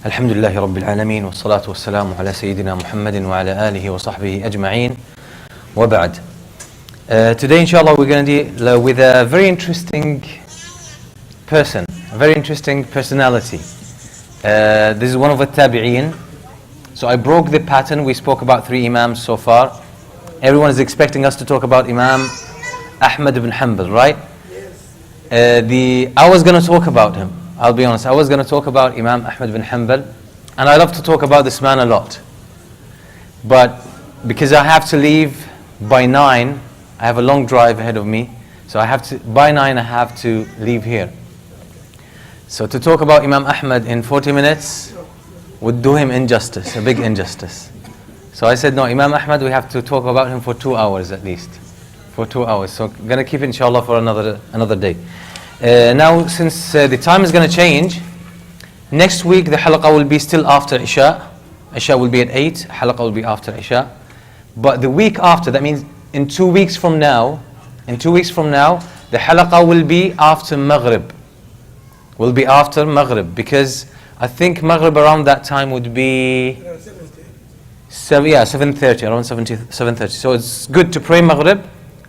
الحمد لله رب العالمين والصلاة والسلام على سيدنا محمد وعلى آله وصحبه أجمعين وبعد. Today inshallah we're going to deal with a very interesting person, a very interesting personality. This is one of the tabi'een. So I broke the pattern. We spoke about 3 imams so far. Everyone is expecting us to talk about Imam Ahmad ibn Hanbal, right? I was going to talk about him. I'll be honest, I was going to talk about Imam Ahmad ibn Hanbal, and I love to talk about this man a lot. But because I have to leave by 9, I have a long drive ahead of me, so by 9 I have to leave here. So to talk about Imam Ahmad in 40 minutes would do him injustice, a big injustice. So I said, no, Imam Ahmad, we have to talk about him for 2 hours at least. For 2 hours. So I'm going to keep it inshallah for another day. Now, since the time is going to change, next week the halaqah will be still after Isha. Isha will be at 8, halaqah will be after Isha. But the week after, that means in 2 weeks from now, the halaqah will be after Maghrib. Will be after Maghrib, because I think Maghrib around that time would be 7:30, around 7:30. So it's good to pray Maghrib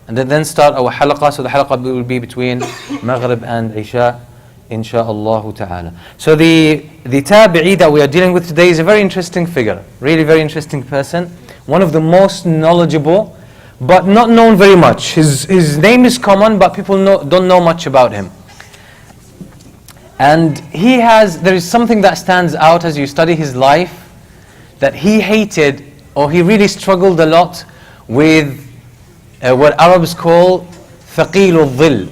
and then start our halaqah. So the halaqah will be between Maghrib and Isha, insha'Allah ta'ala. So the tabi'i that we are dealing with today is a very interesting figure, really very interesting person, one of the most knowledgeable, but not known very much. His name is common, but people don't know much about him. And there is something that stands out as you study his life, that he hated, or he really struggled a lot with what Arabs call ثقيل الظل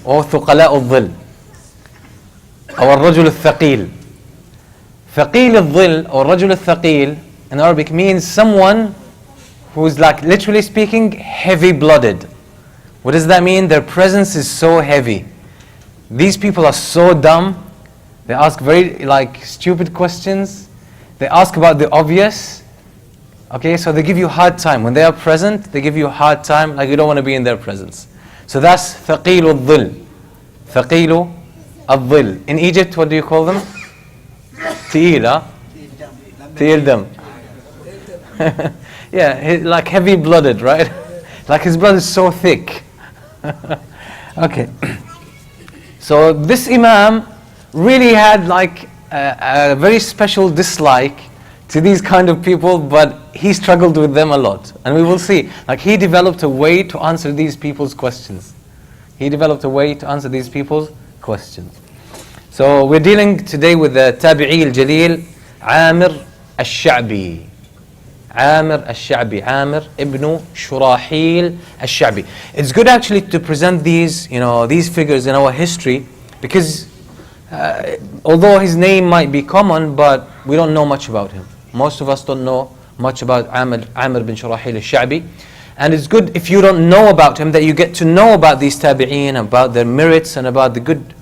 or ثقلاء الظل or الرجل الثقيل. ثقيل الظل or رجل الثقيل in Arabic means someone who's, like, literally speaking, heavy-blooded. What does that mean? Their presence is so heavy. These people are so dumb. They ask very stupid questions. They ask about the obvious. Okay, so they give you a hard time. When they are present, they give you a hard time, like you don't want to be in their presence. So that's ثقيل الظل. ثقيل الظل. In Egypt, what do you call them? تقيل, huh? تقيل دم. Yeah, like heavy-blooded, right? Like his blood is so thick. Okay. So this Imam really had a very special dislike to these kind of people, but he struggled with them a lot. And we will see, he developed a way to answer these people's questions. So we're dealing today with the Tabi'i al-Jalil, Amer Ash-Shaabi. Amer Ash-Shaabi, Amer ibn Shurahil Ash-Shaabi. It's good actually to present these figures in our history, because although his name might be common, but we don't know much about him. Most of us don't know much about Amer bin Shurahil Ash-Shaabi. And it's good, if you don't know about him, that you get to know about these tabi'een, about their merits and about the good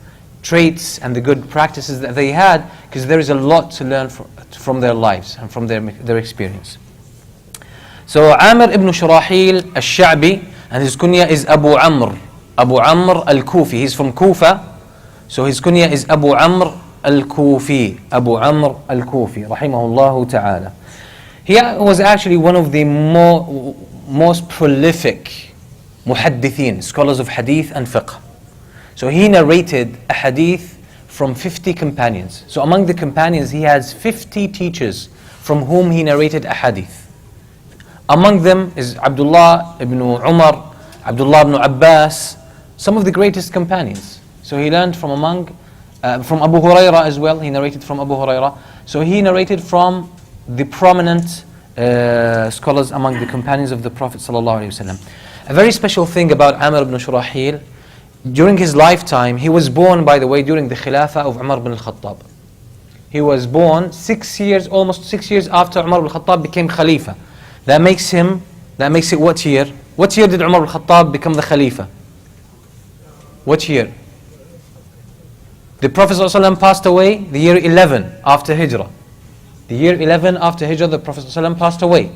traits and the good practices that they had, because there is a lot to learn from their lives and from their experience. So Amer ibn Shurahil Ash-Shaabi, and his kunya is Abu Amr al-Kufi. He's from Kufa, so his kunya is Abu Amr al-Kufi, rahimahullah ta'ala. He was actually one of the most prolific muhaddithin, scholars of hadith and fiqh. So he narrated a hadith from 50 companions. So among the companions, he has 50 teachers from whom he narrated a hadith. Among them is Abdullah ibn Umar, Abdullah ibn Abbas, some of the greatest companions. So he learned from Abu Huraira as well. He narrated from Abu Huraira. So he narrated from the prominent scholars among the companions of the Prophet ﷺ. A very special thing about Amer ibn Shurahil, during his lifetime, he was born, by the way, during the Khilafah of Umar ibn al-Khattab. He was born almost 6 years after Umar ibn al-Khattab became Khalifa. That makes it what year? What year did Umar ibn al-Khattab become the Khalifa? What year? The Prophet ﷺ passed away the year 11 after Hijrah. The year 11 after Hijrah, the Prophet ﷺ passed away.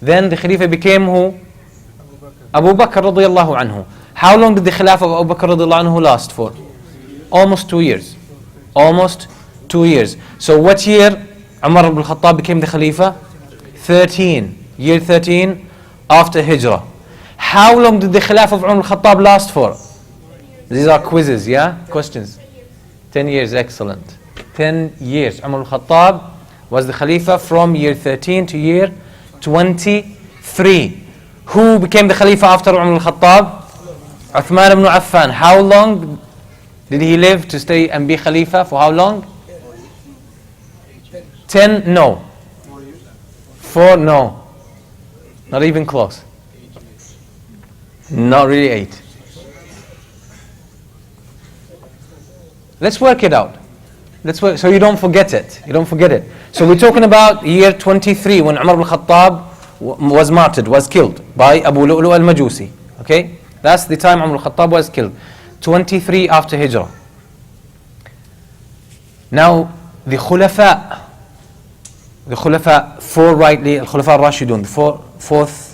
Then the Khalifa became who? Abu Bakr radiyallahu anhu. How long did the Khilafah of Abu Bakr radiyallahu anhu last for? Almost 2 years. Almost 2 years. So what year Umar ibn al-Khattab became the Khalifa? 13, year 13 after Hijrah. How long did the Khilafah of Umar al-Khattab last for? These are quizzes, yeah? Questions. 10 years, excellent. 10 years. Umar al-Khattab was the Khalifa from year 13 to year 23. Who became the Khalifa after Umar al-Khattab? Uthman ibn Affan. How long did he live to stay and be Khalifa? For how long? 10? No. 4? No. Not even close. Not really 8. Let's work it out. Let's work so you don't forget it. You don't forget it. So we're talking about year 23 when Umar al-Khattab was martyred, was killed by Abu Lu'lu al-Majusi. Okay? That's the time Umar al-Khattab was killed. 23 after Hijrah. Now the Khulafa, four rightly, Khulafa al-Rashidun,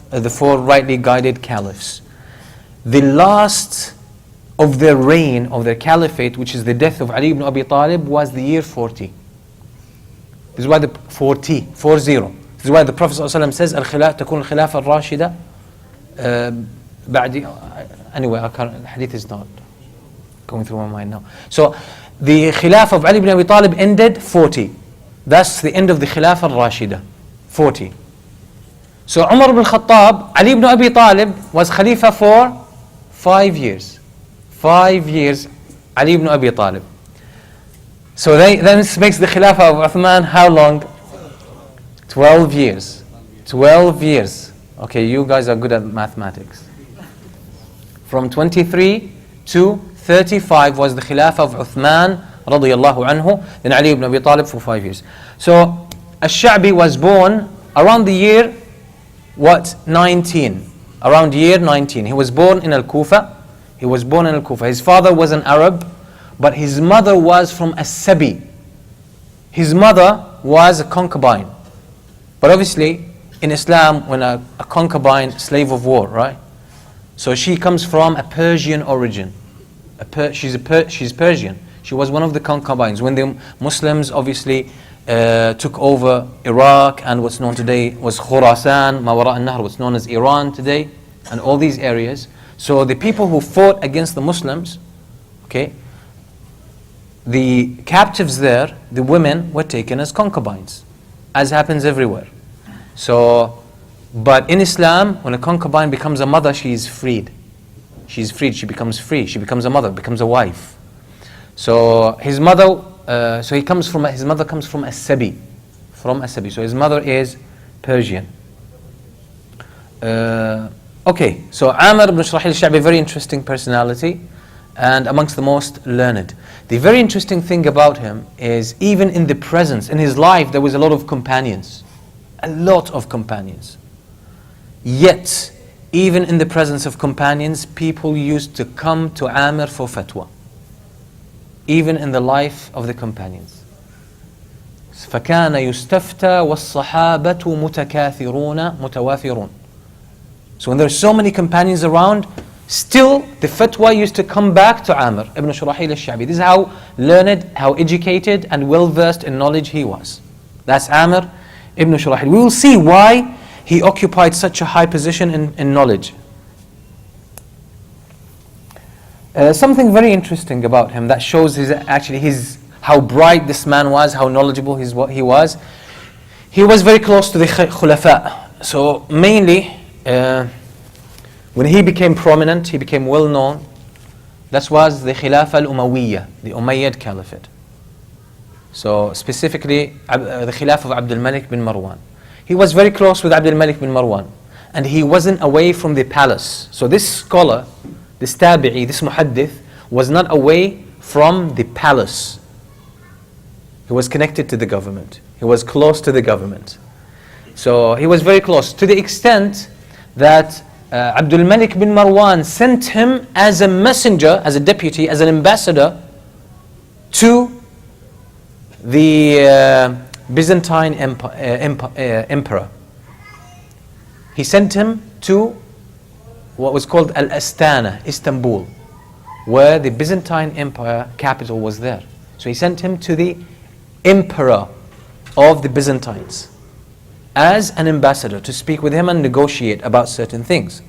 the four rightly guided caliphs. The last of their reign, of their caliphate, which is the death of Ali ibn Abi Talib, was the year 40. This is why the 40. This is why the Prophet ﷺ says, تكون الخلافة الراشدة بعد. Anyway, the hadith is not going through my mind now. So the Khilafah of Ali ibn Abi Talib ended 40. That's the end of the Khilafah al-Rashida. 40. So Umar ibn Khattab, Ali ibn Abi Talib was Khalifa for 5 years. 5 years, Ali ibn Abi Talib. So then this makes the Khilafah of Uthman how long? 12 years. 12 years. Okay, you guys are good at mathematics. From 23 to 35 was the Khilafah of Uthman radiyallahu anhu, then Ali ibn Abi Talib for 5 years. So Ash-Sha'bi was born around the year 19? Around year 19. He was born in Al-Kufa. His father was an Arab, but his mother was from As-Sabi. His mother was a concubine. But obviously, in Islam, when a concubine, slave of war, right? So she comes from a Persian origin. She's Persian. She was one of the concubines. When the Muslims obviously took over Iraq and what's known today was Khurasan, Mawara al-Nahr, what's known as Iran today, and all these areas. So the people who fought against the Muslims, okay, the captives there, the women were taken as concubines, as happens everywhere. So, but in Islam, when a concubine becomes a mother, she is freed. She's freed, she becomes free, she becomes a mother, becomes a wife. So his mother, his mother comes from As-Sabi, So his mother is Persian. Okay, so Amer ibn Shurahil Al-Sha'bi, very interesting personality and amongst the most learned. The very interesting thing about him is even in the presence, in his life, there was a lot of companions. A lot of companions. Yet, even in the presence of companions, people used to come to Amer for fatwa. Even in the life of the companions. فَكَانَ يُسْتَفْتَى وَالصَّحَابَةُ مُتَكَاثِرُونَ مُتَوَافِرُونَ. So when there are so many companions around, still the fatwa used to come back to Amer ibn Shurahil Al-Sha'bi. This is how learned, how educated and well versed in knowledge he was. That's Amer ibn Shurahil. We will see why he occupied such a high position in knowledge. Something very interesting about him that shows how bright this man was, how knowledgeable he was. He was very close to the Khulafa. So mainly, when he became prominent, he became well known, that was the Khilafah al-Umayyah, the Umayyad Caliphate. So specifically, the Khilafah of Abdul Malik bin Marwan. He was very close with Abdul Malik bin Marwan, and he wasn't away from the palace. So this scholar, this tabi'i, this muhaddith, was not away from the palace. He was connected to the government. He was close to the government. So he was very close, to the extent that Abdul Malik bin Marwan sent him as a messenger, as a deputy, as an ambassador to the Byzantine emperor. He sent him to what was called Al-Astana, Istanbul, where the Byzantine Empire capital was there. So he sent him to the emperor of the Byzantines as an ambassador to speak with him and negotiate about certain things.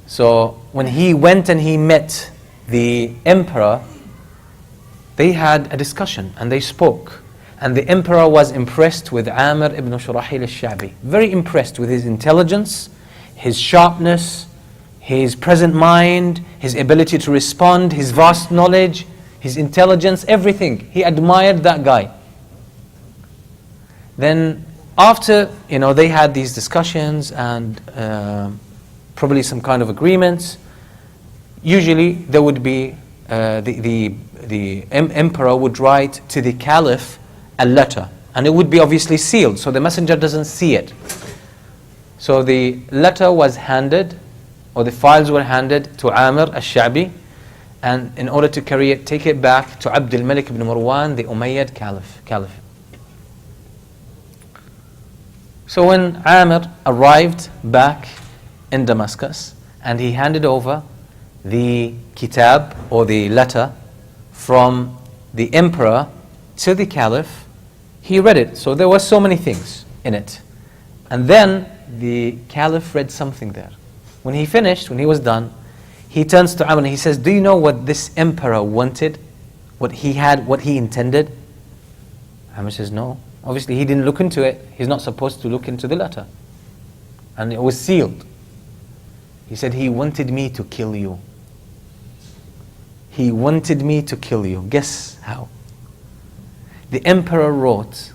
So when he went and he met the emperor, they had a discussion and they spoke. And the emperor was impressed with Amer ibn Shurahil Ash-Shaabi. Very impressed with his intelligence, his sharpness, his present mind, his ability to respond, his vast knowledge, his intelligence, everything. He admired that guy. Then after, they had these discussions and probably some kind of agreements, usually there would be, the emperor would write to the caliph a letter, and it would be obviously sealed, so the messenger doesn't see it. So the letter was handed, or the files were handed to Amer Ash-Shaabi, and in order to carry it, take it back to Abd al-Malik ibn Marwan, the Umayyad caliph. So when Amer arrived back in Damascus, and he handed over the kitab, or the letter, from the emperor to the caliph, he read it. So there were so many things in it. And then the caliph read something there. When he finished, when he was done, he turns to Amr and he says, do you know what this emperor wanted? What he had, what he intended? Amr says, no. Obviously he didn't look into it. He's not supposed to look into the letter. And it was sealed. He said, he wanted me to kill you. He wanted me to kill you. Guess how? The emperor wrote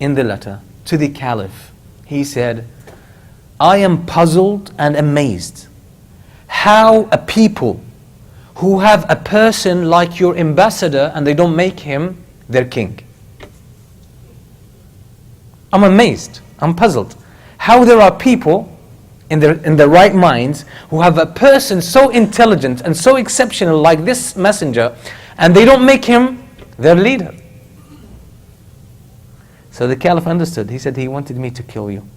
in the letter to the caliph, he said, I am puzzled and amazed how a people who have a person like your ambassador and they don't make him their king. I'm amazed, I'm puzzled. How there are people in their right minds who have a person so intelligent and so exceptional like this messenger, and they don't make him their leader. So the caliph understood. He said, he wanted me to kill you.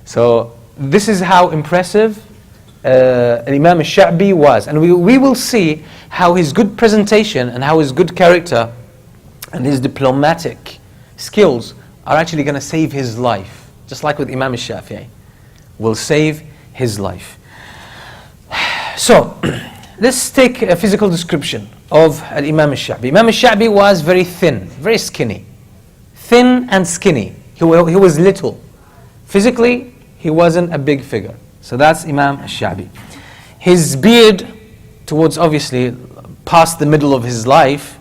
So this is how impressive Imam Ash-Shaabi was. And we will see how his good presentation and how his good character and his diplomatic skills are actually going to save his life. Just like with Imam Ash-Shafi'i, will save his life. So let's take a physical description of Imam Ash-Shaabi. Imam Ash-Shaabi was very thin, very skinny. Thin and skinny. He was little. Physically, he wasn't a big figure. So that's Imam Ash-Shaabi. His beard, towards obviously past the middle of his life,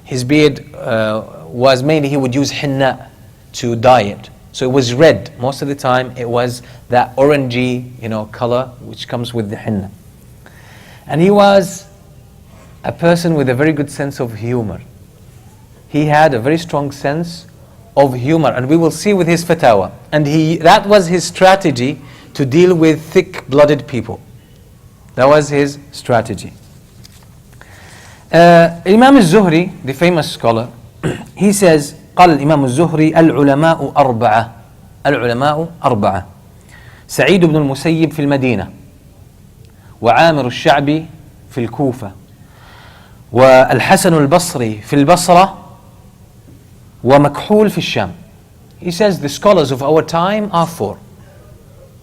his beard was mainly, he would use henna to dye it. So it was red. Most of the time it was that orangey, color which comes with the henna. And he was a person with a very good sense of humor. He had a very strong sense of humor, and we will see with his fatwa. And that was his strategy to deal with thick-blooded people. That was his strategy. Imam al-Zuhri, the famous scholar, he says, قال الإمام الزهري العلماء أربعة سعيد بن المسيب في المدينة وعامر الشعبي في الكوفة والحسن البصري في البصرة ومكحول في الشام. He says the scholars of our time are four.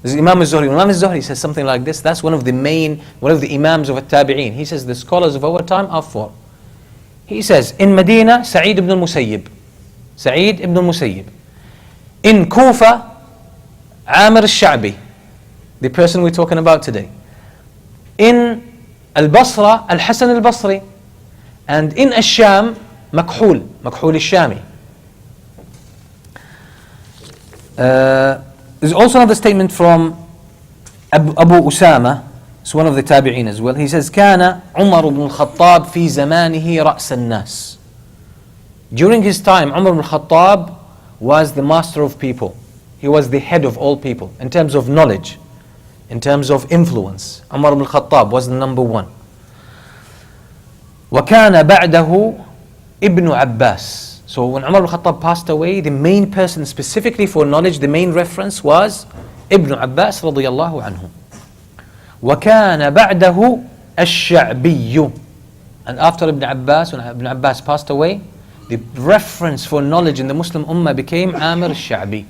This is Imam al-Zuhri. Imam al-Zuhri says something like this. That's one of the imams of al-Tabi'een. He says the scholars of our time are four. He says in Medina, Sa'id ibn al-Musayyib. Sa'id ibn al-Musayyib. In Kufa, Amer Ash-Shaabi, the person we're talking about today. In Al-Basra, Al-Hasan al-Basri. And in Ash-Sham, Makhul al-Shami. There's also another statement from Abu Usama, it's one of the Tabi'een as well. He says, كان عمر بن الخطاب في زمانه رأس الناس. During his time, Umar ibn al-Khattab was the master of people. He was the head of all people in terms of knowledge, in terms of influence. Umar ibn al-Khattab was the number one. وَكَانَ بَعْدَهُ Ibn Abbas. So when Umar ibn al-Khattab passed away, the main person specifically for knowledge, the main reference was Ibn Abbas radiyallahu anhu. وَكَانَ بَعْدَهُ الشَّعْبِيُّ. And after Ibn Abbas, when Ibn Abbas passed away, the reference for knowledge in the Muslim Ummah became Amer Ash-Shaabi.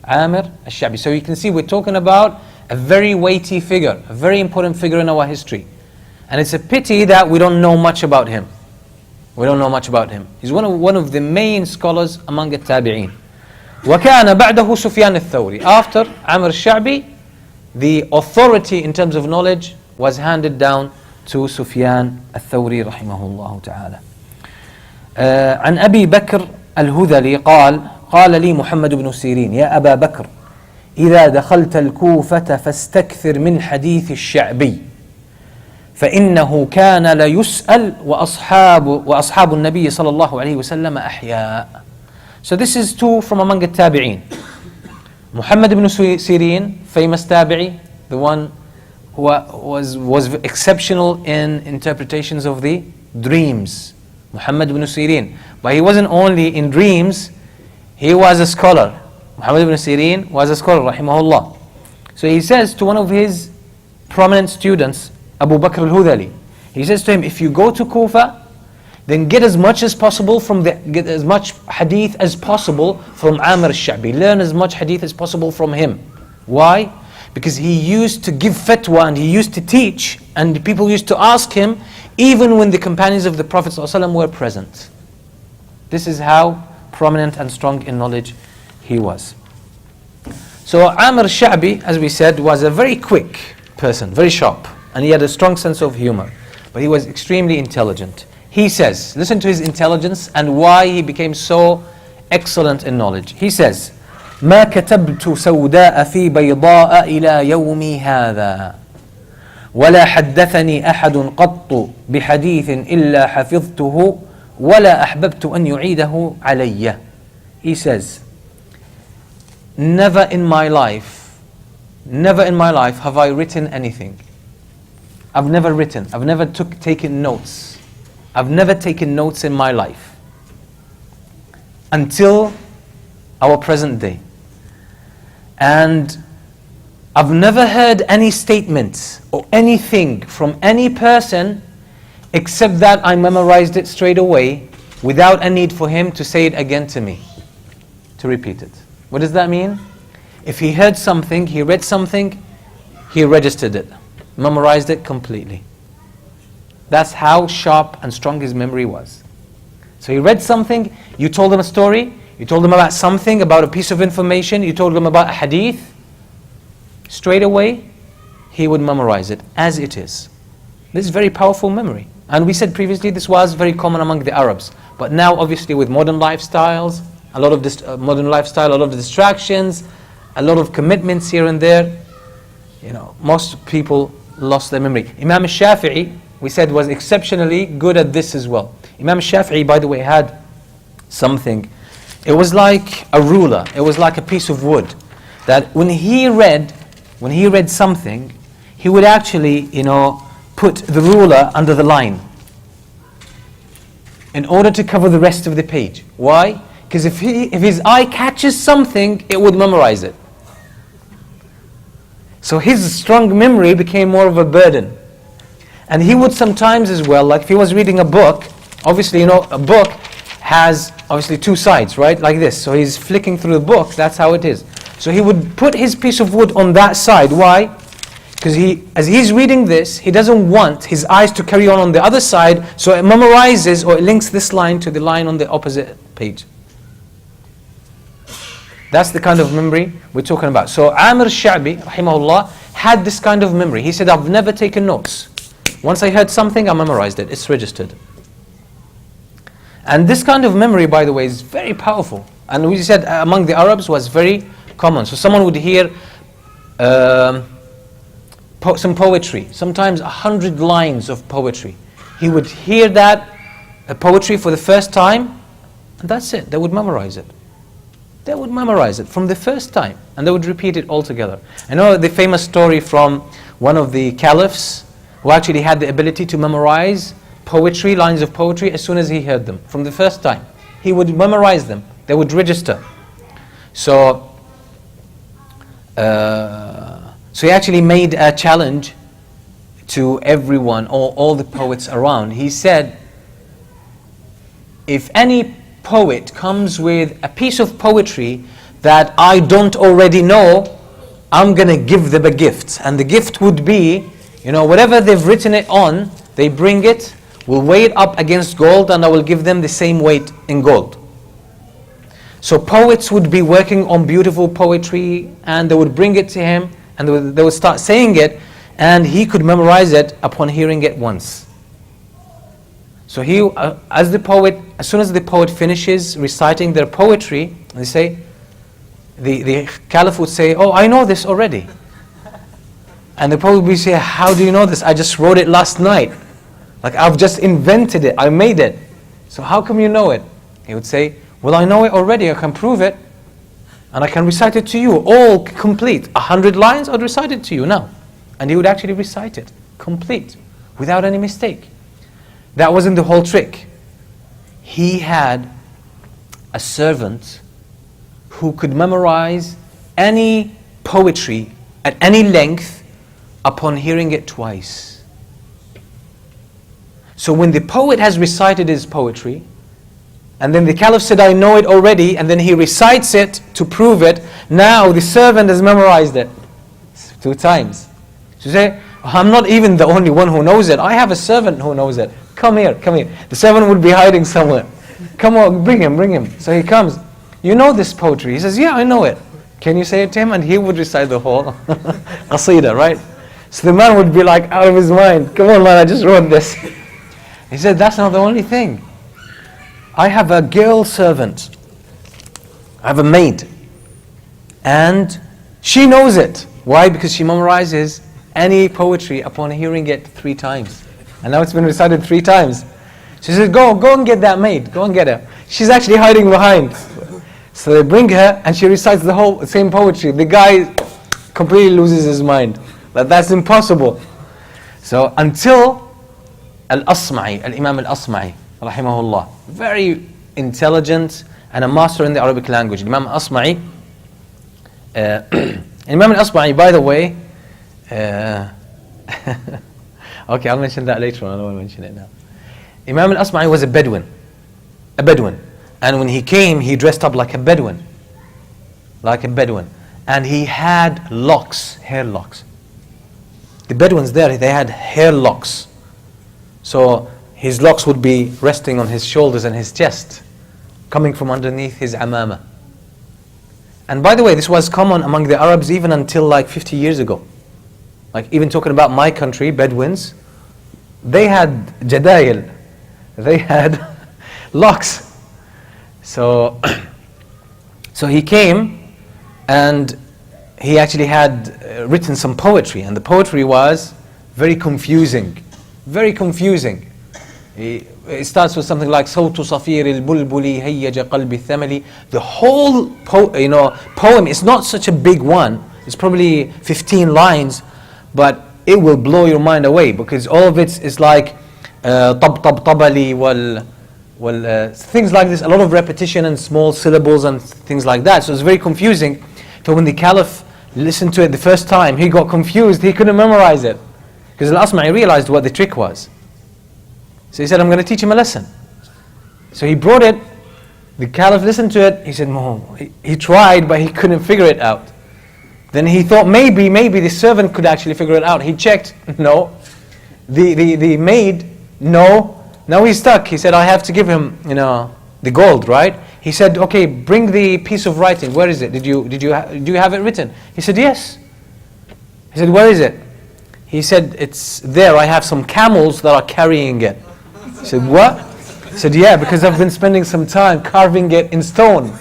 Amer Ash-Shaabi. So you can see we're talking about a very weighty figure, a very important figure in our history. And it's a pity that we don't know much about him. We don't know much about him. He's one of the main scholars among the Tabi'een. وَكَانَ بَعْدَهُ سُفْيَانُ الثَّوْرِي. After Amer Ash-Shaabi, the authority in terms of knowledge was handed down to Sufyan الثوري رحمه الله تعالى. عن أبي بكر الهذلي قال لي محمد بن سيرين يا أبا بكر إذا دخلت الكوفة فاستكثر من حديث الشعبي فإنه كان ليسأل وأصحاب النبي صلى الله عليه وسلم أحياء. So this is two from among the Tabi'een. Muhammad ibn Sirin, famous Tabi'i, the one who was exceptional in interpretations of the dreams. Muhammad ibn Sirin. But he wasn't only in dreams, he was a scholar. Muhammad ibn Sirin was a scholar, rahimahullah. So he says to one of his prominent students, Abu Bakr al-Hudhali, he says to him, if you go to Kufa, then get as much as possible get as much hadith as possible from Amer Ash-Shaabi. Learn as much hadith as possible from him. Why? Because he used to give fatwa and he used to teach, and people used to ask him even when the companions of the Prophet ﷺ were present. This is how prominent and strong in knowledge he was. So Amer Ash-Shaabi, as we said, was a very quick person, very sharp, and he had a strong sense of humor, but he was extremely intelligent. He says, listen to his intelligence and why he became so excellent in knowledge. He says, ما كتبت سوداء في بيضاء إلى يومي هذا ولا حدثني أحد قط بحديث إلا حفظته ولا أحببت أن يعيده علي. He says, never in my life have I written anything. I've never taken notes. I've never taken notes in my life until our present day. And I've never heard any statement or anything from any person except that I memorized it straight away without a need for him to say it again to me, to repeat it. What does that mean? If he heard something, he read something, he registered it, memorized it completely. That's how sharp and strong his memory was. So he read something, you told him a story, you told him about something, about a piece of information, you told him about a hadith, straight away he would memorize it as it is. This is very powerful memory. And we said previously this was very common among the Arabs. But now obviously with modern lifestyles, a lot of distractions, a lot of commitments here and there, most people lost their memory. Imam Ash-Shaafi'i, we said, was exceptionally good at this as well. Imam Ash-Shaafi'i, by the way, had something. It was like a ruler. It was like a piece of wood. That when he read something, he would actually, put the ruler under the line in order to cover the rest of the page. Why? Because if his eye catches something, it would memorize it. So his strong memory became more of a burden. And he would sometimes as well, like if he was reading a book, obviously, a book has obviously two sides, right? Like this. So he's flicking through the book, that's how it is. So he would put his piece of wood on that side. Why? Because as he's reading this, he doesn't want his eyes to carry on the other side, so it memorizes or it links this line to the line on the opposite page. That's the kind of memory we're talking about. So Amer Ash-Shaabi, rahimahullah, had this kind of memory. He said, I've never taken notes. Once I heard something, I memorized it. It's registered. And this kind of memory, by the way, is very powerful. And we said among the Arabs was very common. So someone would hear some poetry, sometimes 100 lines of poetry. He would hear that poetry for the first time, and that's it. They would memorize it. They would memorize it from the first time, and they would repeat it all together. I know the famous story from one of the caliphs who actually had the ability to memorize poetry, lines of poetry, as soon as he heard them, from the first time. He would memorize them. They would register. So he actually made a challenge to everyone, all the poets around. He said, if any poet comes with a piece of poetry that I don't already know, I'm going to give them a gift. And the gift would be, whatever they've written it on, they bring it, we'll weigh it up against gold, and I will give them the same weight in gold. So poets would be working on beautiful poetry, and they would bring it to him, and they would start saying it, and he could memorize it upon hearing it once. So as soon as the poet finishes reciting their poetry, they say, the caliph would say, "Oh, I know this already." And the poet would say, "How do you know this? I just wrote it last night. Like, I've just invented it, I made it. So how come you know it?" He would say, "Well, I know it already, I can prove it. And I can recite it to you, all complete. 100 lines, I'd recite it to you now." And he would actually recite it, complete, without any mistake. That wasn't the whole trick. He had a servant who could memorize any poetry at any length upon hearing it twice. So when the poet has recited his poetry, and then the caliph said, "I know it already," and then he recites it to prove it, now the servant has memorized it 2 times. So you say, "I'm not even the only one who knows it. I have a servant who knows it. Come here, come here." The servant would be hiding somewhere. "Come on, bring him." So he comes. "You know this poetry?" He says, "Yeah, I know it." "Can you say it to him?" And he would recite the whole qasida, right? So the man would be like out of his mind. "Come on, man, I just wrote this." He said, "That's not the only thing. I have a girl servant. I have a maid. And she knows it." Why? Because she memorizes any poetry upon hearing it 3 times. And now it's been recited 3 times. She says, go and get that maid. Go and get her. She's actually hiding behind. So they bring her and she recites the whole same poetry. The guy completely loses his mind. That's impossible. So until Imam Al-Asma'i, rahimahullah, very intelligent and a master in the Arabic language. Imam Al-Asma'i, Imam Al-Asma'i, by the way, okay, I'll mention that later on, I don't want to mention it now. Imam Al-Asma'i was a Bedouin. And when he came, he dressed up like a Bedouin. And he had locks, hair locks. The Bedouins there, they had hair locks. So his locks would be resting on his shoulders and his chest, coming from underneath his amama. And by the way, this was common among the Arabs even until like 50 years ago. Like even talking about my country, Bedouins, they had jadail, they had locks. So he came and he actually had written some poetry, and the poetry was very confusing. It starts with something like صوت صفير البلبل هيج قلب الثمل. The whole poem is not such a big one. It's probably 15 lines, but it will blow your mind away because all of it is like طب طب طبلي things like this, a lot of repetition and small syllables and things like that. So it's very confusing. So when the caliph listened to it the first time, he got confused. He couldn't memorize it because Al-Asma'i realized what the trick was. So he said, "I'm going to teach him a lesson." So he brought it. The caliph listened to it. He said, "No." He tried, but he couldn't figure it out. Then he thought maybe the servant could actually figure it out. He checked. No. The maid. No. Now he's stuck. He said, "I have to give him, the gold, right?" He said, "Okay, bring the piece of writing. Where is it? Do you have it written?" He said, "Yes." He said, "Where is it?" He said, "It's there. I have some camels that are carrying it." He said, "What?" He said, "Yeah, because I've been spending some time carving it in stone.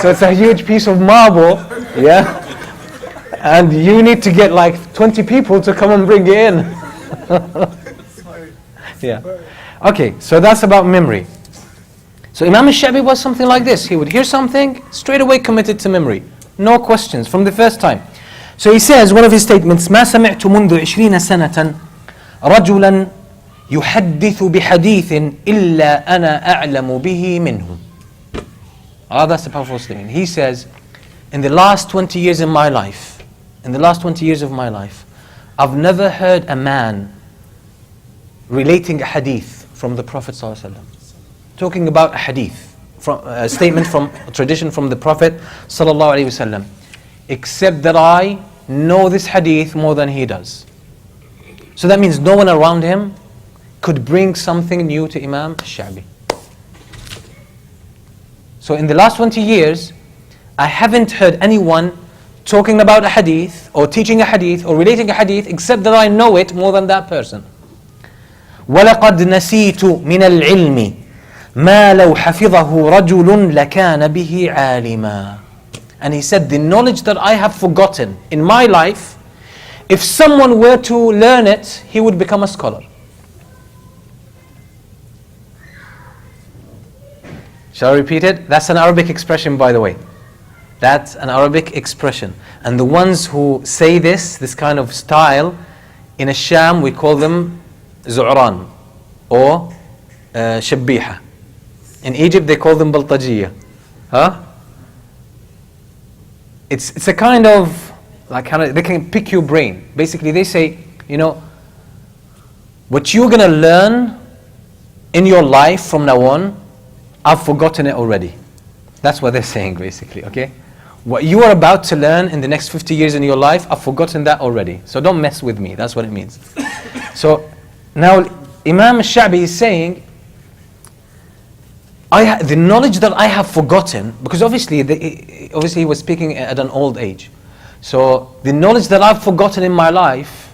So it's a huge piece of marble, yeah? And you need to get like 20 people to come and bring it in." Yeah. Okay, so that's about memory. So Imam Ash-Shaabi was something like this. He would hear something, straight away committed to memory. No questions from the first time. So he says, one of his statements, "ما سمعت منذ 20 سنة رجلا يحدث بحديث إلا أنا أعلم به منه." That's a powerful statement. He says, in the last 20 years of my life, I've never heard a man relating a hadith from the Prophet ﷺ. Talking about a hadith. statement from tradition from the Prophet sallallahu alaihi wasallam, except that I know this hadith more than he does. So that means no one around him could bring something new to Imam Ash-Shaabi. So in the last 20 years, I haven't heard anyone talking about a hadith or teaching a hadith or relating a hadith except that I know it more than that person. وَلَقَدْ نَسِيتُ مِنَ الْعِلْمِ مَا لَوْ حَفِظَهُ رَجُلٌ لَكَانَ بِهِ عَالِمًا. And he said, the knowledge that I have forgotten in my life, if someone were to learn it, he would become a scholar. Shall I repeat it? That's an Arabic expression, by the way. That's an Arabic expression. And the ones who say this kind of style, in Sham we call them Zu'ran or Shabbiha. In Egypt they call them Baltajiyya. Huh? It's a kind of, they can pick your brain. Basically they say, what you're going to learn in your life from now on, I've forgotten it already. That's what they're saying basically, okay? What you are about to learn in the next 50 years in your life, I've forgotten that already. So don't mess with me, that's what it means. So now Imam Ash-Shaabi is saying, the knowledge that I have forgotten, because obviously he was speaking at an old age. So the knowledge that I've forgotten in my life,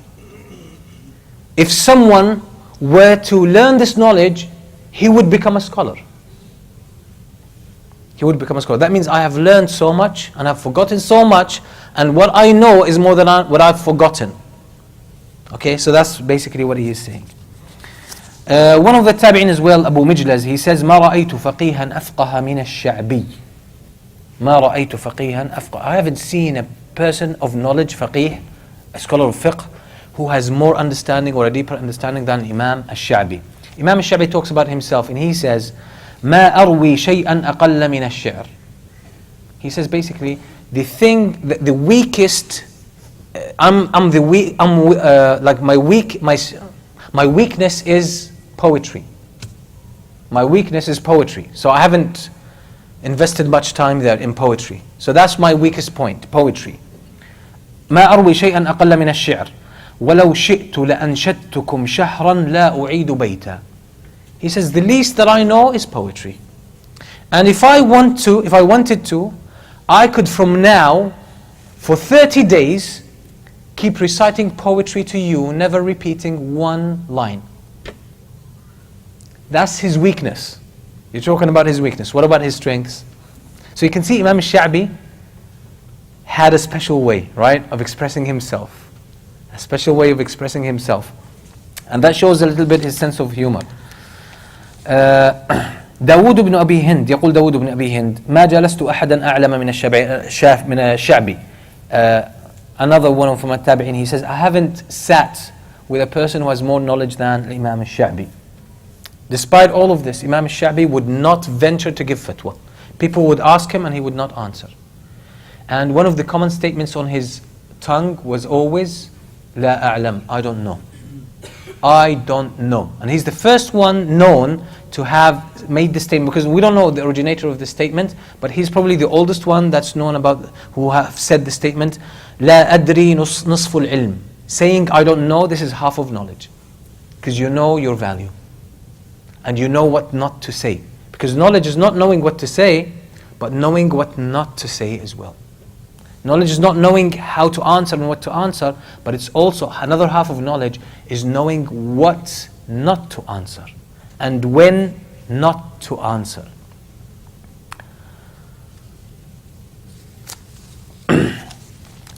if someone were to learn this knowledge, he would become a scholar. He would become a scholar. That means I have learned so much and I've forgotten so much, and what I know is more than what I've forgotten. Okay, so that's basically what he is saying. One of the tabi'in as well, Abu Mijlaz, he says, ما رأيت فقيها أفقه من الشعبي. ما رأيت فقيها أفقه. I haven't seen a person of knowledge, faqih, a scholar of fiqh, who has more understanding or a deeper understanding than Imam Ash-Shaabi. Imam Ash-Shaabi talks about himself and he says, ما أروي شيئا أقل من الشعر. He says basically, the weakest, my weakness is poetry. My weakness is poetry. So I haven't invested much time there in poetry. So that's my weakest point, poetry. ما أروي شيئا أقل من الشعر ولو شئت لأنشدتكم شهرا لا أعيد بيتا. He says, the least that I know is poetry. And if I wanted to, I could from now, for 30 days, keep reciting poetry to you, never repeating one line. That's his weakness. You're talking about his weakness. What about his strengths? So you can see Imam Ash-Shaabi had a special way, right, of expressing himself. A special way of expressing himself. And that shows a little bit his sense of humor. داود بن أبي هند يقول داود بن أبي هند ما جلست أحدا أعلم من الشعبي. Another one from التابعين, he says, I haven't sat with a person who has more knowledge than Imam Ash-Shaabi. Despite all of this, Imam Ash-Shaabi would not venture to give fatwa. People would ask him and he would not answer. And one of the common statements on his tongue was always لا أعلم, I don't know. I don't know. And he's the first one known to have made the statement, because we don't know the originator of the statement, but he's probably the oldest one that's known about, who have said the statement, لا أدري نصف العلم. Saying I don't know, this is half of knowledge. Because you know your value. And you know what not to say. Because knowledge is not knowing what to say, but knowing what not to say as well. Knowledge is not knowing how to answer and what to answer, but it's also another half of knowledge is knowing what not to answer and when not to answer.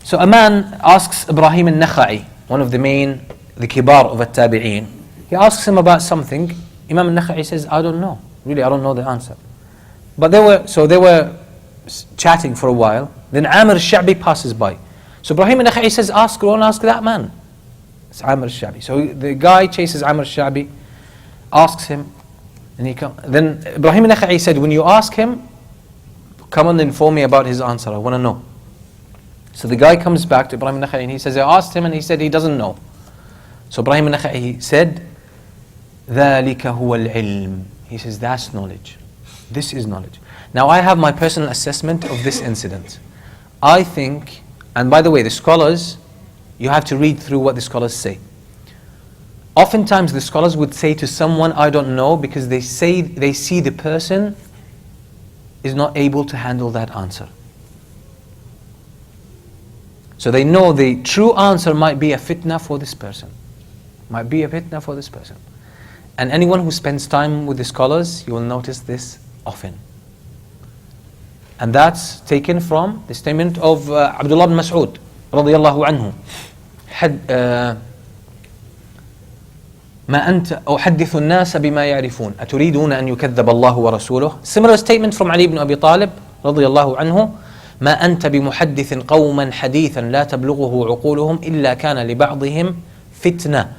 So a man asks Ibrahim al-Nakha'i, one of the kibar of al-Tabi'een, he asks him about something. Imam al-Nakha'i says, I don't know. Really, I don't know the answer. But they were chatting for a while. Then Amer Ash-Shaabi passes by. So Ibrahim al-Nakha'i says, go and ask that man. It's Amer Ash-Shaabi. So the guy chases Amer Ash-Shaabi, asks him, and then Ibrahim al-Nakha'i said, when you ask him, come and inform me about his answer, I want to know. So the guy comes back to Ibrahim al-Nakha'i and he says, I asked him and he said he doesn't know. So Ibrahim al-Nakha'i said, ذَلِكَ هُوَ الْعِلْمِ. He says, that's knowledge. This is knowledge. Now I have my personal assessment of this incident. I think, and by the way, the scholars, you have to read through what the scholars say. Oftentimes the scholars would say to someone, I don't know, because they see the person is not able to handle that answer. So they know the true answer might be a fitna for this person. Might be a fitna for this person. And anyone who spends time with the scholars, you will notice this often. And that's taken from the statement of Abdullah ibn Mas'ud radiyallahu anhu. ما أنت أحدث الناس بما يعرفون أتريدون أن يكذب الله ورسوله. Similar statement from Ali ibn Abi Talib رضي الله عنه. ما أنت بمحدث قوما حديثا لا تبلغه عقولهم إلا كان لبعضهم فتنة.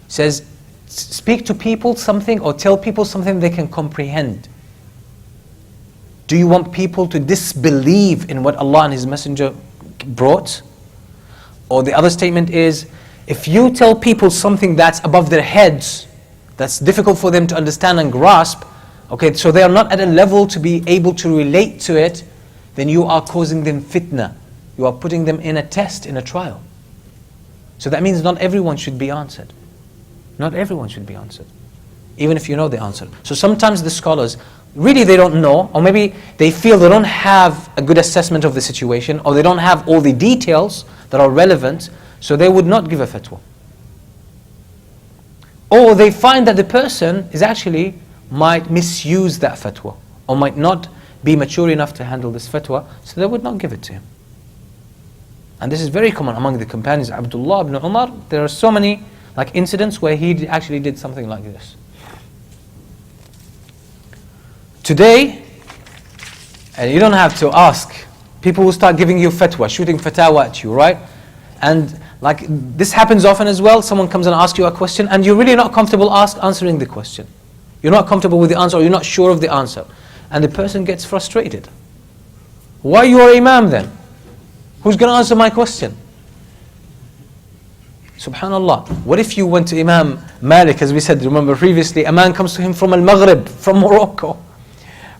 Says, speak to people something or tell people something they can comprehend. Do you want people to disbelieve in what Allah and His Messenger brought? Or the other statement is, if you tell people something that's above their heads, that's difficult for them to understand and grasp, okay, so they are not at a level to be able to relate to it, then you are causing them fitna. You are putting them in a test, in a trial. So that means not everyone should be answered. Not everyone should be answered, even if you know the answer. So sometimes the scholars, really they don't know, or maybe they feel they don't have a good assessment of the situation, or they don't have all the details that are relevant, so they would not give a fatwa. Or they find that the person is actually might misuse that fatwa, or might not be mature enough to handle this fatwa, so they would not give it to him. And this is very common among the companions. Abdullah ibn Umar, there are so many incidents where he actually did something like this. Today, and you don't have to ask, people will start giving you fatwa, shooting fatawa at you, right? And this happens often as well. Someone comes and asks you a question and you're really not comfortable answering the question. You're not comfortable with the answer, or you're not sure of the answer. And the person gets frustrated. Why you are imam then? Who's going to answer my question? Subhanallah. What if you went to Imam Malik, as we said, remember previously, a man comes to him from Al-Maghrib, from Morocco.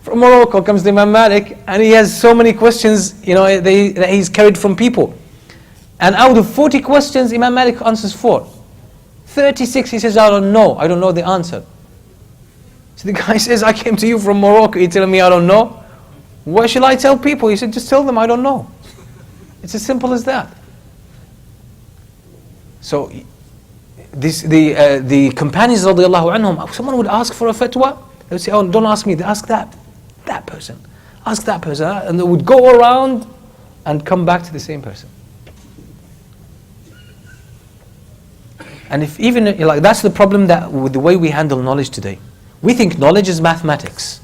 From Morocco comes to Imam Malik, and he has so many questions, that he's carried from people. And out of 40 questions, Imam Malik answers 4. 36, he says, I don't know the answer. So the guy says, I came to you from Morocco, you're telling me I don't know? What shall I tell people? He said, just tell them I don't know. It's as simple as that. So the companions radiallahu anhum, someone would ask for a fatwa, they would say, oh, don't ask me, they ask that person. Ask that person. And they would go around and come back to the same person. And if even, that's the problem that with the way we handle knowledge today. We think knowledge is mathematics.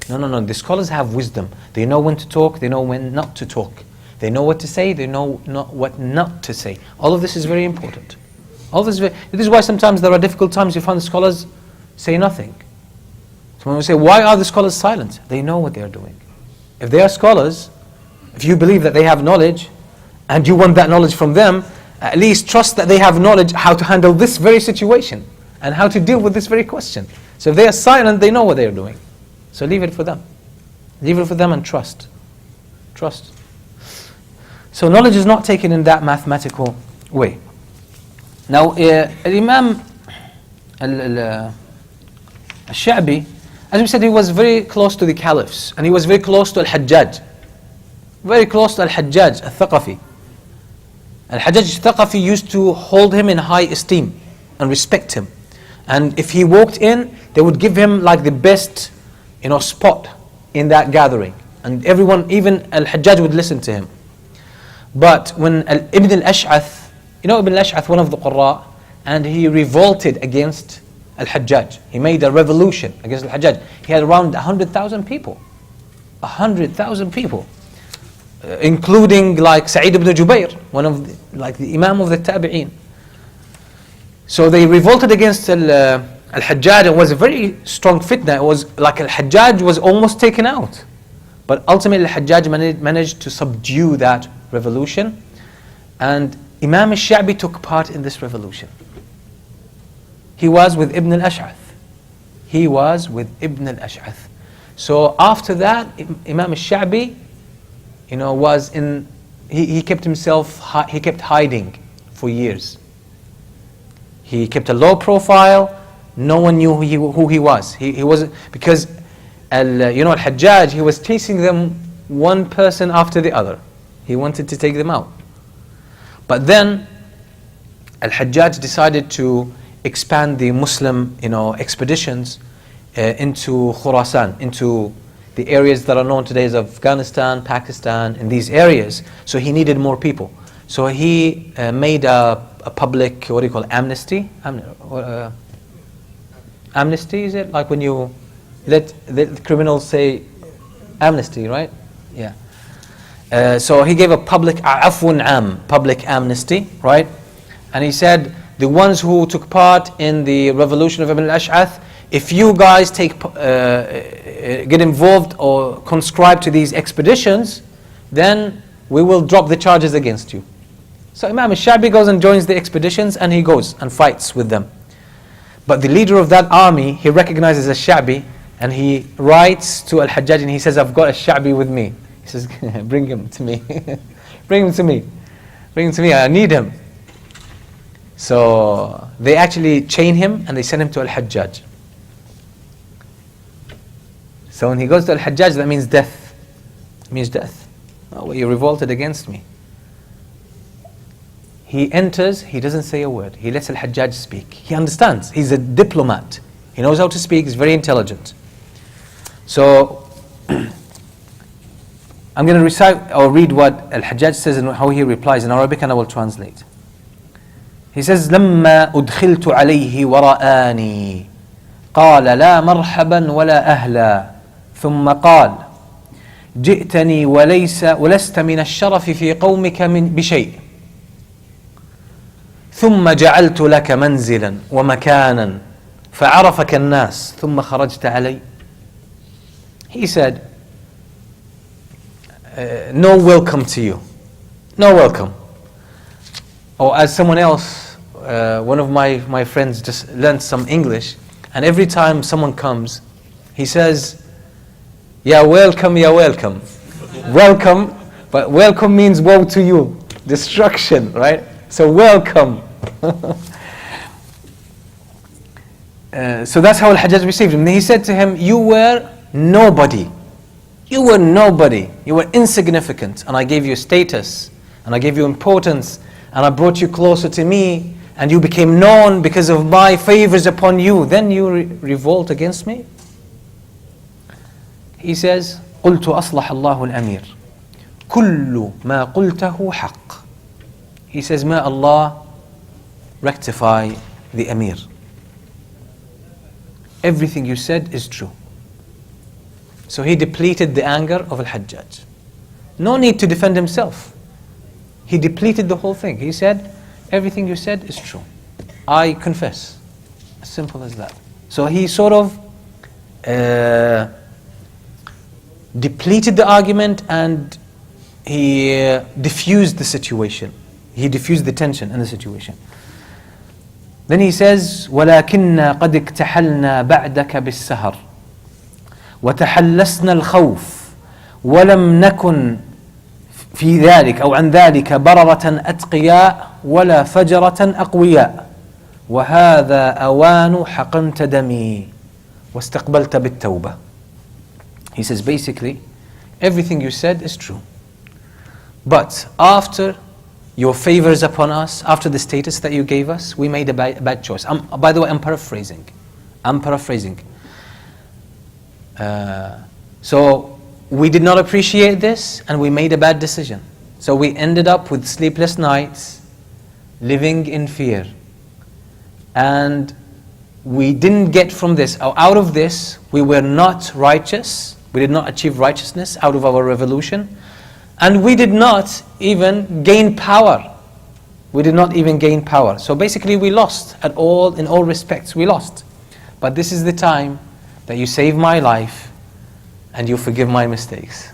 No. The scholars have wisdom. They know when to talk, they know when not to talk. They know what to say, they know what not to say. All of this is very important. This is why sometimes there are difficult times you find the scholars say nothing. Someone will say, why are the scholars silent? They know what they are doing. If they are scholars, if you believe that they have knowledge, and you want that knowledge from them, at least trust that they have knowledge how to handle this very situation, and how to deal with this very question. So if they are silent, they know what they are doing. So leave it for them. Leave it for them and trust. Trust. So knowledge is not taken in that mathematical way. Now, Imam Ash-Shaabi, as we said, he was very close to the caliphs, and he was very close to Al-Hajjaj. Very close to Al-Hajjaj, Al-Thaqafi. Al-Hajjaj Al-Thaqafi used to hold him in high esteem and respect him. And if he walked in, they would give him the best spot in that gathering. And everyone, even Al-Hajjaj would listen to him. But when Ibn al-Ash'ath, Ibn al-Ash'ath, one of the Qurra, and he revolted against Al-Hajjaj. He made a revolution against Al-Hajjaj. He had around 100,000 people. 100,000 people. Including Sa'id ibn Jubair, one of the Imam of the Tabi'een. So they revolted against Al-Hajjaj. It was a very strong fitna. It was Al-Hajjaj was almost taken out. But ultimately Al-Hajjaj managed to subdue that revolution. And Imam Ash-Shaabi took part in this revolution. He was with Ibn al-Ash'ath. He was with Ibn al-Ash'ath. So after that, Imam Ash-Shaabi, was in, he kept hiding for years. He kept a low profile. No one knew who he was. He wasn't, because Al-Hajjaj, he was chasing them one person after the other. He wanted to take them out. But then Al-Hajjaj decided to expand the Muslim expeditions into Khurasan, into the areas that are known today as Afghanistan, Pakistan, in these areas. So he needed more people. So he made a public, what do you call it, amnesty? Amnesty, is it? Like when you let the criminals say amnesty, right? Yeah. So he gave a public public amnesty, right? And he said, the ones who took part in the revolution of Ibn al-Ash'ath, if you guys get involved or conscribe to these expeditions, then we will drop the charges against you. So Imam Ash-Shaabi goes and joins the expeditions, and he goes and fights with them. But the leader of that army, he recognizes Ash-Shaabi, and he writes to Al-Hajjaj and he says, I've got Ash-Shaabi with me. He says, bring him to me. Bring him to me. Bring him to me, I need him. So they actually chain him and they send him to Al-Hajjaj. So when he goes to Al-Hajjaj, that means death. It means death. Oh, well, you revolted against me. He enters, he doesn't say a word. He lets Al-Hajjaj speak. He understands. He's a diplomat. He knows how to speak. He's very intelligent. So I'm going to recite or read what Al-Hajjaj says and how he replies in Arabic, and I will translate. He says, لما أدخلت عليه ورآني قال لا مرحبا ولا أهلا ثم قال جئتني ولست من الشرف في قومك بشيء ثم جعلت لك منزلا ومكانا فعرفك الناس ثم خرجت علي. He said, no welcome to you. No welcome. Or as someone else, one of my friends just learned some English, and every time someone comes, he says, yeah, welcome, yeah, welcome. Welcome, but welcome means woe to you, destruction, right? So welcome. So that's how Al-Hajjaj received him. He said to him, you were nobody. You were nobody. You were insignificant, and I gave you status, and I gave you importance, and I brought you closer to me, and you became known because of my favors upon you. Then you revolt against me? He says, قلت أصلح الله الأمير كل ما قلته حق. He says, may Allah rectify the Amir. Everything you said is true. So he depleted the anger of Al-Hajjaj. No need to defend himself. He depleted the whole thing. He said, everything you said is true. I confess. As simple as that. So he sort of depleted the argument, and he diffused the situation. He diffused the tension in the situation. Then he says, وَلَكِنَّا قَدْ اكْتَحَلْنَا بَعْدَكَ بِالسَّهَرِ وتحلسنا الخوف ولم نكن في ذلك أو عن ذلك بررة أتقياء ولا فجرة أقوياء وهذا أوان حقنت دمي واستقبلت بالتوبة. He says basically, everything you said is true. But after your favors upon us, after the status that you gave us, we made a bad choice. By the way, I'm paraphrasing. So we did not appreciate this, and we made a bad decision. So we ended up with sleepless nights, living in fear. And we didn't get from this, or out of this, we were not righteous. We did not achieve righteousness out of our revolution. And we did not even gain power. We did not even gain power. So basically we lost in all respects, we lost. But this is the time that you save my life and you forgive my mistakes.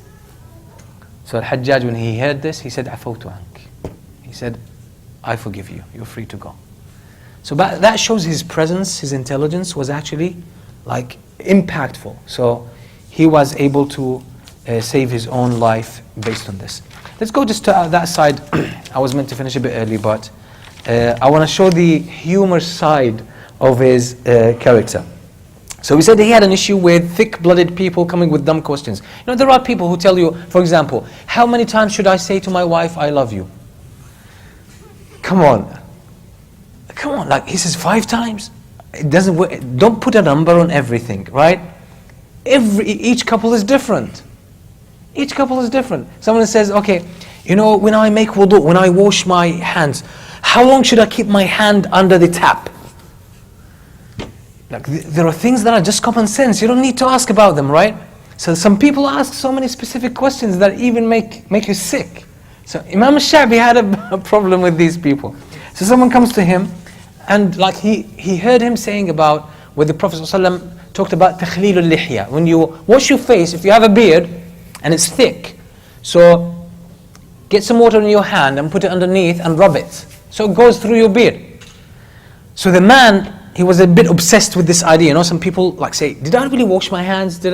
So Al-Hajjaj, when he heard this, he said, عفوت عنك. He said, I forgive you, you're free to go. So that shows his presence, his intelligence was actually like impactful. So he was able to save his own life based on this. Let's go just to that side. I was meant to finish a bit early, but I want to show the humor side of his character. So we said that he had an issue with thick-blooded people coming with dumb questions. You know, there are people who tell you, for example, how many times should I say to my wife, I love you? Come on. Come on, like he says 5 times? It doesn't work. Don't put a number on everything, right? Each couple is different. Each couple is different. Someone says, okay, you know, when I make wudu, when I wash my hands, how long should I keep my hand under the tap? Like, there are things that are just common sense. You don't need to ask about them, right? So some people ask so many specific questions that even make you sick. So Imam Ash-Shaabi had a problem with these people. So someone comes to him, and like he heard him saying about where the Prophet ﷺ talked about takhleel al-lihya. When you wash your face, if you have a beard and it's thick, so get some water in your hand and put it underneath and rub it, so it goes through your beard. So the man, he was a bit obsessed with this idea. You know, some people like say, did I really wash my hands? Did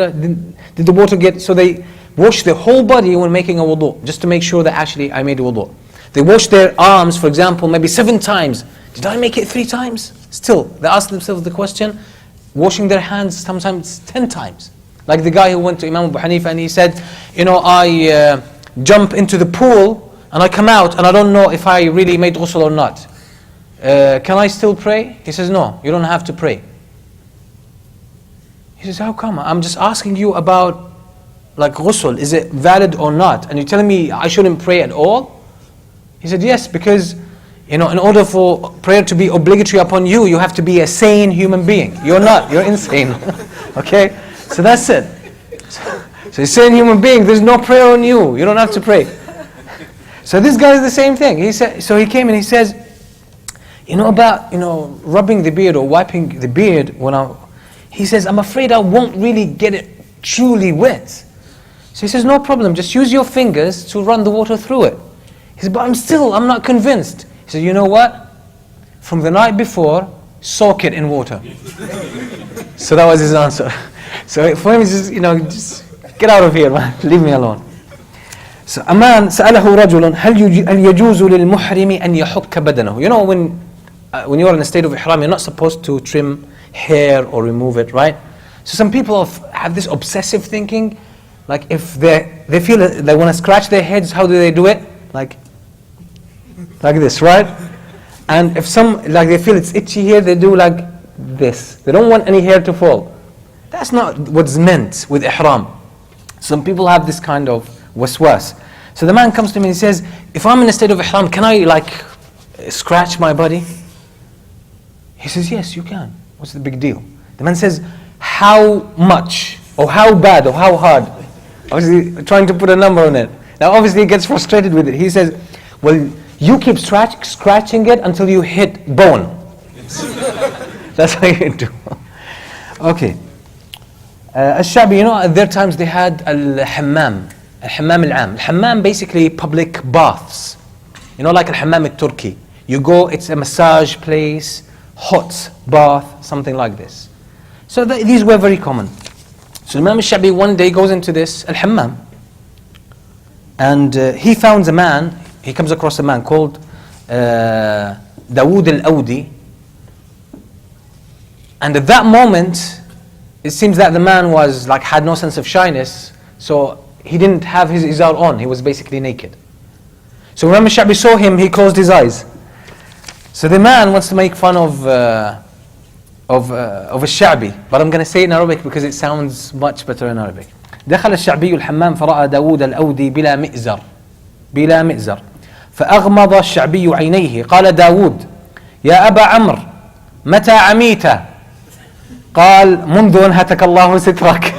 the water get... So they wash their whole body when making a wudu, just to make sure that actually I made a wudu. They wash their arms, for example, maybe 7 times. Did I make it 3 times? Still, they ask themselves the question, washing their hands sometimes 10 times. Like the guy who went to Imam Abu Hanifa and he said, you know, I jump into the pool and I come out and I don't know if I really made ghusl or not. Can I still pray? He says, no, you don't have to pray. He says, how come? I'm just asking you about like ghusl, is it valid or not? And you're telling me I shouldn't pray at all? He said, yes, because you know, in order for prayer to be obligatory upon you, you have to be a sane human being. You're not, you're insane. Okay? So that's it. So a sane human being, there's no prayer on you. You don't have to pray. So this guy is the same thing. He said, so he came and he says, you know about, you know, rubbing the beard or wiping the beard he says, I'm afraid I won't really get it truly wet. So he says, no problem, just use your fingers to run the water through it. He said, but I'm not convinced. He said, you know what? From the night before, soak it in water. So that was his answer. So for him, it's just, you know, just get out of here, man. Leave me alone. So a man, سأله رجل هل يجوز للمحرم أن يحك بدنه. You know, when you're in a state of ihram, you're not supposed to trim hair or remove it, right? So some people have this obsessive thinking, like if they feel that they want to scratch their heads, how do they do it? Like this, right? And if like they feel it's itchy here, they do like this. They don't want any hair to fall. That's not what's meant with ihram. Some people have this kind of waswas. So the man comes to me and he says, if I'm in a state of ihram, can I like scratch my body? He says, yes, you can. What's the big deal? The man says, how much or how bad or how hard? Obviously trying to put a number on it. Now obviously he gets frustrated with it. He says, well, you keep scratching it until you hit bone. That's how you do. Okay. Ash-Shaabi, you know, at their times they had al-hammam al-am. Al-hammam, basically public baths. You know, like al-hammam al-Turki. You go, it's a massage place, hot bath, something like this. So these were very common. So Imam Ash-Shaabi one day goes into this al-hammam, and he found a man. He comes across a man called Dawood al-Awdi, and at that moment it seems that the man was like had no sense of shyness, so he didn't have his izar on. He was basically naked. So when Imam Ash-Shaabi saw him, he closed his eyes. So the man wants to make fun of Ash-Shaabi, but I'm going to say it in Arabic because it sounds much better in Arabic. دخل الشعبي الحمام فرأى داود الأودي بلا مئزر فأغمض الشعبي عينيه قال داود يا أبا عمرو متى عميت قال منذ أنهتك الله سترك.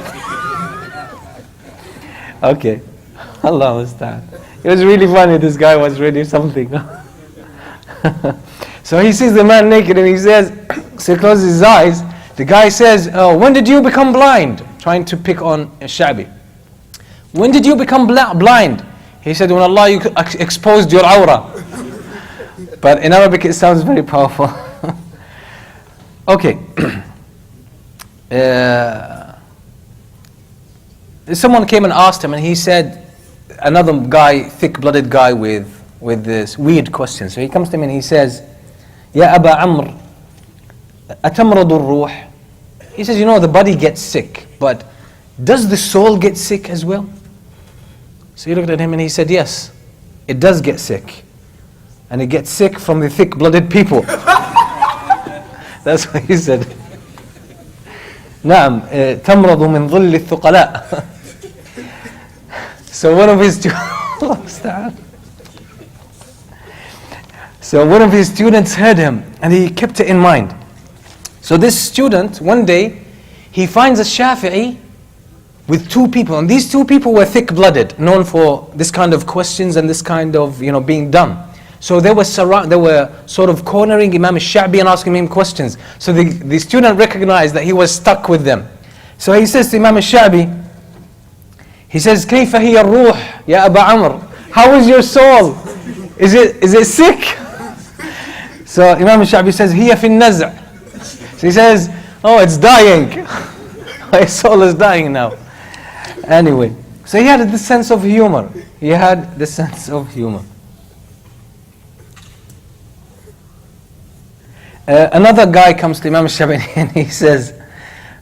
Okay, Allah understand. It was really funny. This guy was really something. So he sees the man naked and he says, so he closes his eyes. The guy says, oh, when did you become blind? Trying to pick on Ash-Shaabi. When did you become blind? He said, when Allah exposed your awrah. But in Arabic it sounds very powerful. Okay. someone came and asked him, and he said, another guy, thick-blooded guy with this weird question. So he comes to him and he says, Ya Aba Amr, atamradu ruh? He says, the body gets sick, but does the soul get sick as well? So he looked at him and he said, yes, it does get sick. And it gets sick from the thick-blooded people. That's what he said. نعم تمرض من ظل الثقلاء. So one of his students heard him and he kept it in mind. So this student, one day, he finds a Shafi'i with two people, and these two people were thick-blooded, known for this kind of questions and this kind of being dumb. So they were sort of cornering Imam Ash-Shaabi and asking him questions. So the student recognized that he was stuck with them. So he says to Imam Ash-Shaabi, he says, كيف هي الروح يا أبا عمر? How is your soul? Is it sick? So Imam Ash-Shaabi says, هي في النزع. So he says, oh, it's dying. My soul is dying now. Anyway, so he had this sense of humor. He had this sense of humor. Another guy comes to Imam Ash-Shaabi and he says,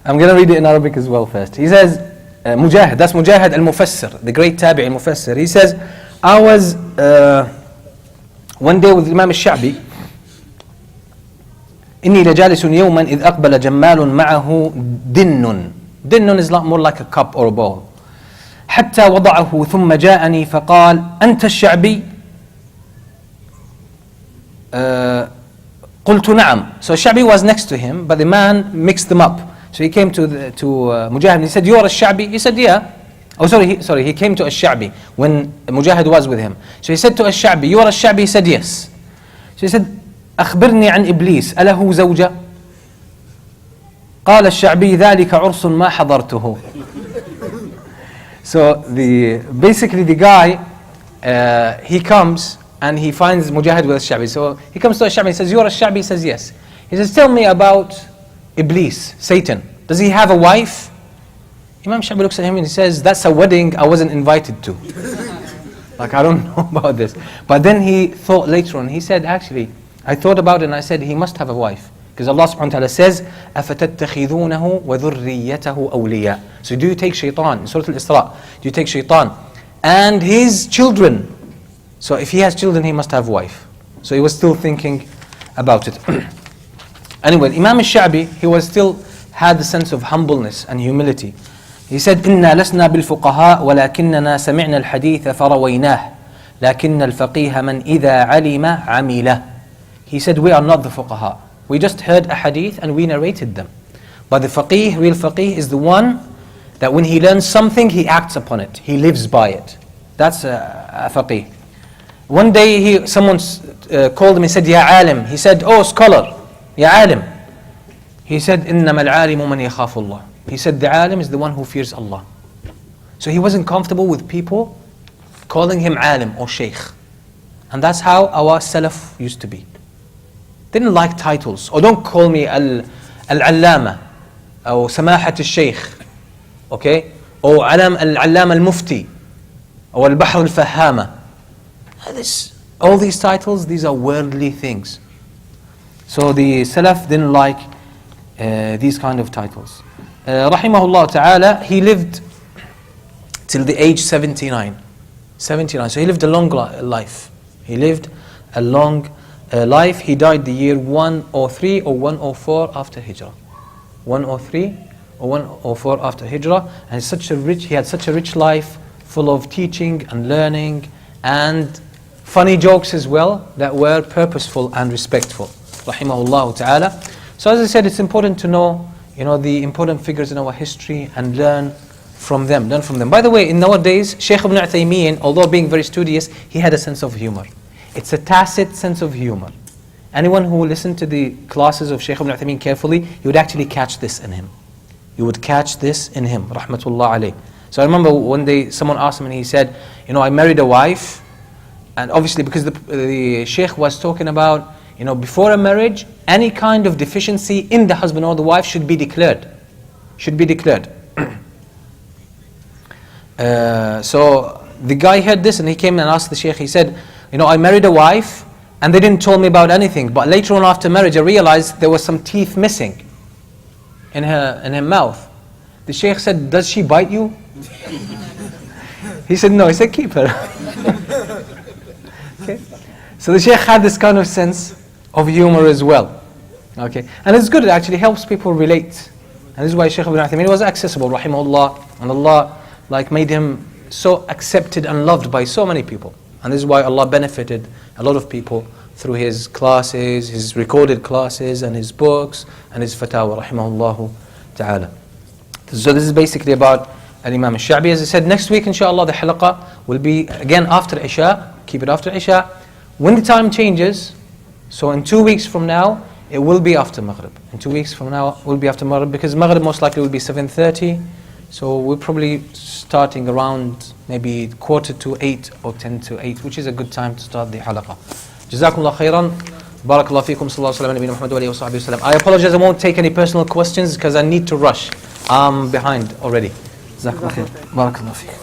I'm going to read it in Arabic as well first. He says, Mujahid, that's Mujahid al-Mufassir, the great Tabi'i al-Mufassir. He says, I was one day with Imam Ash-Shaabi. إني لجالس يوما إذ أقبل جمال معه دن. دن is more like a cup or a bowl. حتى وضعه ثم جاءني فقال أنت الشعبي؟ قلت نعم. So Sha'bi was next to him, but the man mixed them up. So he came to Mujahid and he said, you're Ash-Sha'bi? He said, yeah. Oh, sorry, he came to Ash-Sha'bi when Mujahid was with him. So he said to Ash-Sha'bi, you're Ash-Sha'bi? He said, yes. So he said, أخبرني عن إبليس أله زوجة؟ قال الشعبي ذلك عرس ما حضرته. So basically the guy, he comes and he finds Mujahid with Ash-Sha'bi. So he comes to Ash-Sha'bi and says, you're Ash-Sha'bi? He says, yes. He says, tell me about Iblis, Satan. Does he have a wife? Imam Ash-Sha'bi looks at him and he says, that's a wedding I wasn't invited to. Like, I don't know about this. But then he thought later on, he said, actually, I thought about it and I said, he must have a wife. Because Allah subhanahu wa ta'ala says, أَفَتَتَّخِذُونَهُ وَذُرِّيَّتَهُ أَوْلِيَاءَ. So do you take shaitan, in Surah Al-Isra, do you take shaitan and his children? So if he has children, he must have a wife. So he was still thinking about it. Anyway, Imam Ash-Sha'bi, he was still had the sense of humbleness and humility. He said, إِنَّا لَسْنَا بِالْفُقَهَاء وَلَكِنَّنَا سَمِعْنَا الْحَدِيثَ فَرَوَيْنَاهُ لَكِنَّ الْفَقِيهَ مَنْ إِذَا عَلِمَ عَمِلَهُ. He said, we are not the fuqaha. We just heard a hadith and we narrated them. But the faqih, real faqih, is the one that when he learns something, he acts upon it. He lives by it. That's a faqih. One day someone called him and said, Ya alim. He said, oh scholar, Ya alim. He said, إِنَّمَا الْعَالِمُ مَنْ يَخَافُ اللَّهِ. He said, the alim is the one who fears Allah. So he wasn't comfortable with people calling him alim or shaykh. And that's how our salaf used to be. Didn't like titles. Or don't call me al-allama or samahat al-shaykh. Okay? Or al-allama al-mufti or al-bahr al-fahama. All these titles, these are worldly things. So the salaf didn't like these kind of titles. Rahimahullah ta'ala, he lived till the age 79. 79. So he lived a long life. He lived a long life. He died the year 103 or 104 after Hijrah. 103 or 104 after Hijrah. And he had such a rich life, full of teaching and learning and funny jokes as well that were purposeful and respectful. Rahimahullah ta'ala. So as I said, it's important to know, the important figures in our history and learn from them. By the way, in nowadays, Shaykh Ibn Uthaymeen, although being very studious, he had a sense of humor. It's a tacit sense of humor. Anyone who listened to the classes of Shaykh Ibn Uthaymeen carefully, you would actually catch this in him. You would catch this in him, rahmatullah alayh. So I remember one day someone asked him and he said, I married a wife, and obviously because the Shaykh was talking about, before a marriage, any kind of deficiency in the husband or the wife should be declared. Should be declared. So the guy heard this and he came and asked the Shaykh, he said, I married a wife and they didn't tell me about anything, but later on after marriage I realized there was some teeth missing in her mouth. The Shaykh said, does she bite you? He said, no. He said, keep her. Okay. So the Shaykh had this kind of sense of humor as well. Okay. And it's good, it actually helps people relate. And this is why Shaykh Ibn Uthaymeen was accessible, rahimahullah, and Allah made him so accepted and loved by so many people. And this is why Allah benefited a lot of people through his classes, his recorded classes, and his books, and his fatwa, rahimahullah ta'ala. So this is basically about Imam Ash-Shaabi. As I said, next week inshallah the halaqah will be again after Isha. Keep it after Isha. When the time changes, so in 2 weeks from now, it will be after Maghrib. In 2 weeks from now, it will be after Maghrib, because Maghrib most likely will be 7:30. So we're probably starting around maybe 7:45 or 7:50, which is a good time to start the halaqah. Jazakumullah khairan. Barakallahu feekum. Sallallahu alayhi wa sallam. Muhammad wa alihi wa sahbihi wa sallam. I apologize, I won't take any personal questions because I need to rush. I'm behind already. Jazakumullah khair. Barakallahu feekum.